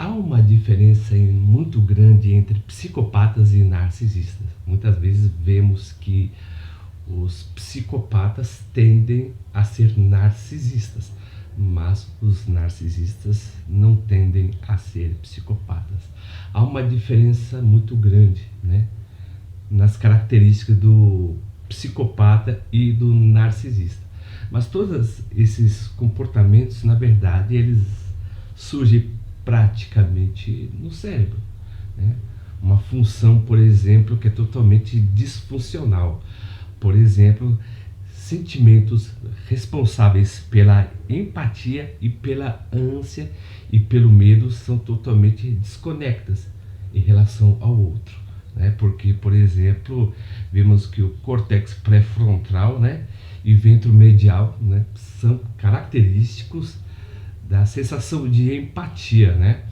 Há uma diferença muito grande entre psicopatas e narcisistas. Muitas vezes vemos que os psicopatas tendem a ser narcisistas, mas os narcisistas não tendem a ser psicopatas. Há uma diferença muito grande, né, nas características do psicopata e do narcisista. Mas todos esses comportamentos, na verdade, eles surgem praticamente no cérebro, né? Uma função, por exemplo, que é totalmente disfuncional. Por exemplo, sentimentos responsáveis pela empatia e pela ânsia e pelo medo são totalmente desconectas em relação ao outro, né? Porque, por exemplo, vemos que o córtex pré-frontal, né, e ventromedial, né, são característicos da sensação de empatia, né?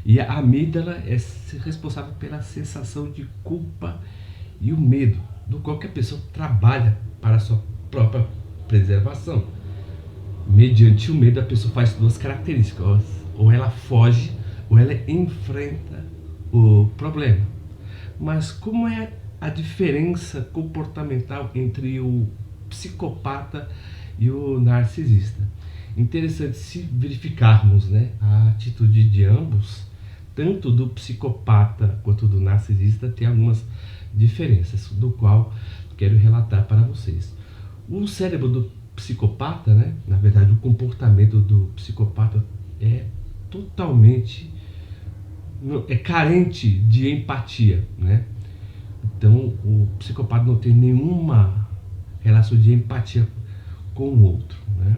E a amígdala é responsável pela sensação de culpa e o medo, do qual que a pessoa trabalha para a sua própria preservação. Mediante o medo, a pessoa faz duas características: ou ela foge, ou ela enfrenta o problema. Mas como é a diferença comportamental entre o psicopata e o narcisista? Interessante se verificarmos, né, a atitude de ambos, tanto do psicopata quanto do narcisista, tem algumas diferenças, do qual quero relatar para vocês. O cérebro do psicopata, né, na verdade, o comportamento do psicopata é totalmente carente de empatia, né? Então, o psicopata não tem nenhuma relação de empatia com o outro, né?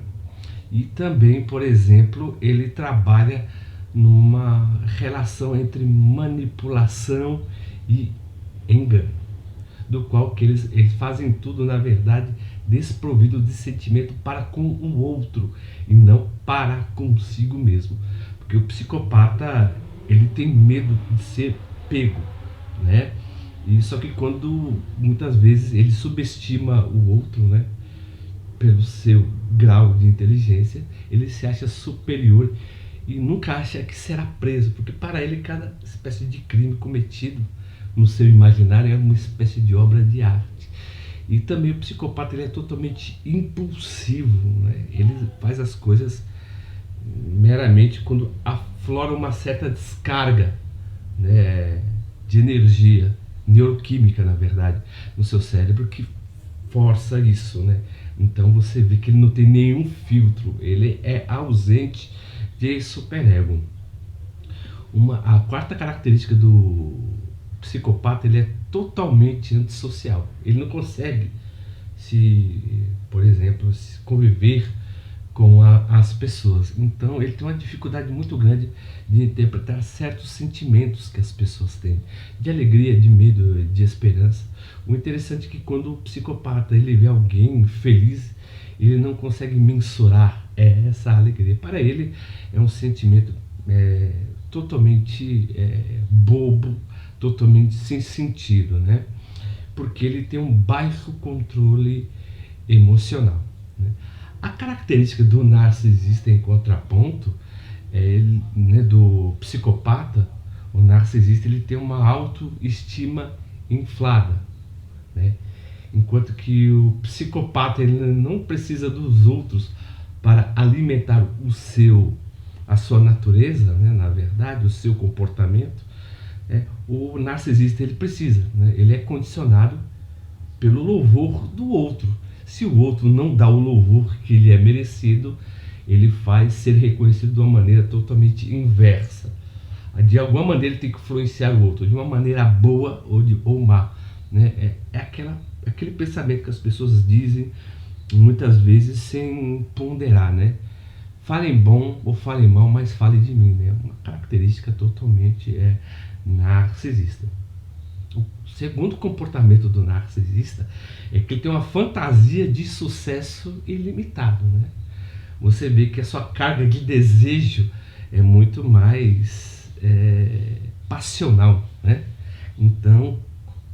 E também, por exemplo, ele trabalha numa relação entre manipulação e engano, do qual que eles fazem tudo, na verdade, desprovido de sentimento para com o outro e não para consigo mesmo. Porque o psicopata, ele tem medo de ser pego, né? E só que quando muitas vezes ele subestima o outro, né, pelo seu grau de inteligência, ele se acha superior e nunca acha que será preso, porque para ele cada espécie de crime cometido no seu imaginário é uma espécie de obra de arte. E também o psicopata, ele é totalmente impulsivo, né? Ele faz as coisas meramente quando aflora uma certa descarga, né, de energia neuroquímica, na verdade, no seu cérebro, que força isso, né? Então você vê que ele não tem nenhum filtro, ele é ausente de superego. A quarta característica do psicopata, ele é totalmente antissocial. Ele não consegue por exemplo, se conviver com as pessoas. Então ele tem uma dificuldade muito grande de interpretar certos sentimentos que as pessoas têm, de alegria, de medo, de esperança. O interessante é que quando o psicopata ele vê alguém feliz, ele não consegue mensurar essa alegria. Para ele é um sentimento totalmente bobo, totalmente sem sentido, né? Porque ele tem um baixo controle emocional, né? A característica do narcisista, em contraponto, né, do psicopata, o narcisista, ele tem uma autoestima inflada, né? Enquanto que o psicopata, ele não precisa dos outros para alimentar a sua natureza, né, na verdade, o seu comportamento. O narcisista, ele precisa, né? Ele é condicionado pelo louvor do outro. Se o outro não dá o louvor que lhe é merecido, ele faz ser reconhecido de uma maneira totalmente inversa. De alguma maneira ele tem que influenciar o outro, de uma maneira boa ou má, né? Aquele pensamento que as pessoas dizem muitas vezes sem ponderar, né? Falem bom ou falem mal, mas falem de mim, né? Uma característica totalmente narcisista. O segundo comportamento do narcisista é que ele tem uma fantasia de sucesso ilimitado, né? Você vê que a sua carga de desejo é muito mais passional, né? Então,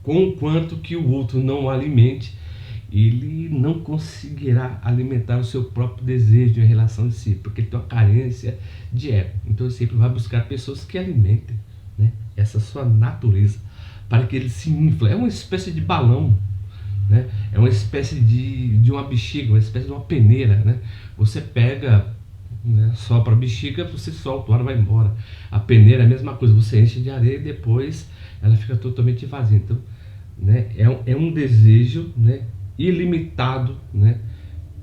conquanto que o outro não o alimente, ele não conseguirá alimentar o seu próprio desejo em relação a si, porque ele tem uma carência de ego. Então ele sempre vai buscar pessoas que alimentem, né, essa sua natureza, para que ele se infla. É uma espécie de balão, né? É uma espécie de uma bexiga, uma espécie de uma peneira, né? Você pega, né, sopra a bexiga, você solta, o ar vai embora. A peneira é a mesma coisa, você enche de areia e depois ela fica totalmente vazia. Então, né, é um desejo, né, ilimitado, né,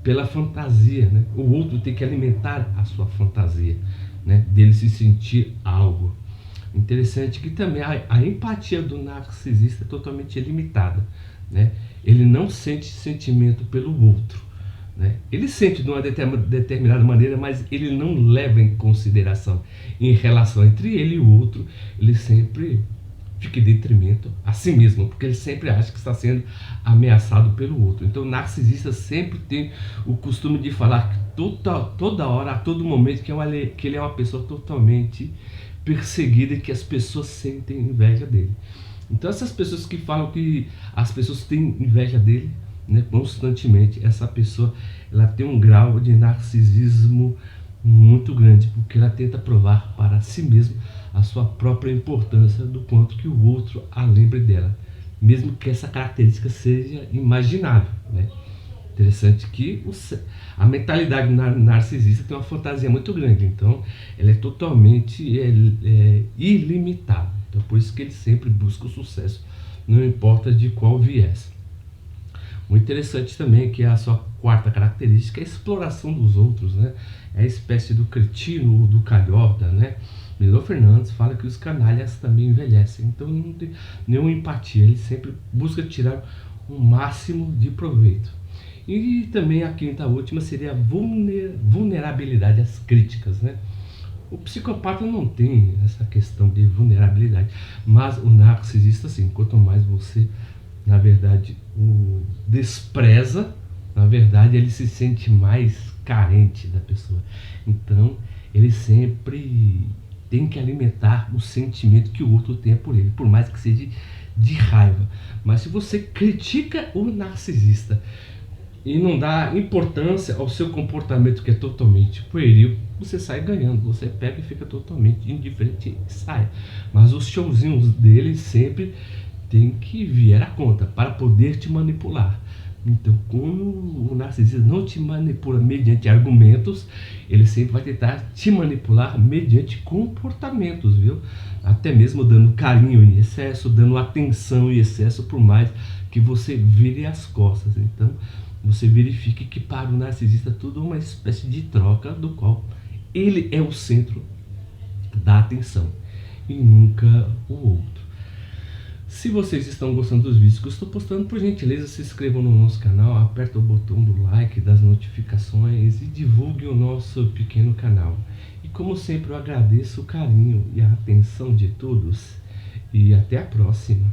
pela fantasia, né? O outro tem que alimentar a sua fantasia, né, dele se sentir algo. Interessante que também a empatia do narcisista é totalmente limitada, né? Ele não sente sentimento pelo outro, né? Ele sente de uma determinada maneira, mas ele não leva em consideração em relação entre ele e o outro. Ele sempre fica em detrimento a si mesmo, porque ele sempre acha que está sendo ameaçado pelo outro. Então o narcisista sempre tem o costume de falar que toda hora, a todo momento, que ele é uma pessoa totalmente perseguida e que as pessoas sentem inveja dele. Então essas pessoas que falam que as pessoas têm inveja dele, né, constantemente, essa pessoa ela tem um grau de narcisismo muito grande, porque ela tenta provar para si mesma a sua própria importância, do quanto que o outro a lembre dela, mesmo que essa característica seja imaginável, né? Interessante que a mentalidade narcisista tem uma fantasia muito grande, então ela é totalmente ilimitada. Então por isso que ele sempre busca o sucesso, não importa de qual viés. O interessante também é que a sua quarta característica é a exploração dos outros, né? É a espécie do cretino, do calhota, né? Milor Fernandes fala que os canalhas também envelhecem, então não tem nenhuma empatia, ele sempre busca tirar o máximo de proveito. E também a quinta última seria a vulnerabilidade às críticas, né? O psicopata não tem essa questão de vulnerabilidade, mas o narcisista sim. Quanto mais você, na verdade, o despreza, na verdade ele se sente mais carente da pessoa. Então ele sempre tem que alimentar o sentimento que o outro tenha por ele, por mais que seja de raiva. Mas se você critica o narcisista e não dá importância ao seu comportamento, que é totalmente pueril, você sai ganhando. Você pega e fica totalmente indiferente e sai. Mas os showzinhos dele sempre tem que vir à conta para poder te manipular. Então, quando o narcisista não te manipula mediante argumentos, ele sempre vai tentar te manipular mediante comportamentos, viu? Até mesmo dando carinho em excesso, dando atenção em excesso, por mais que você vire as costas. Então, você verifique que para o narcisista tudo é uma espécie de troca, do qual ele é o centro da atenção e nunca o outro. Se vocês estão gostando dos vídeos que eu estou postando, por gentileza se inscrevam no nosso canal, aperta o botão do like, das notificações e divulgue o nosso pequeno canal. E como sempre eu agradeço o carinho e a atenção de todos e até a próxima.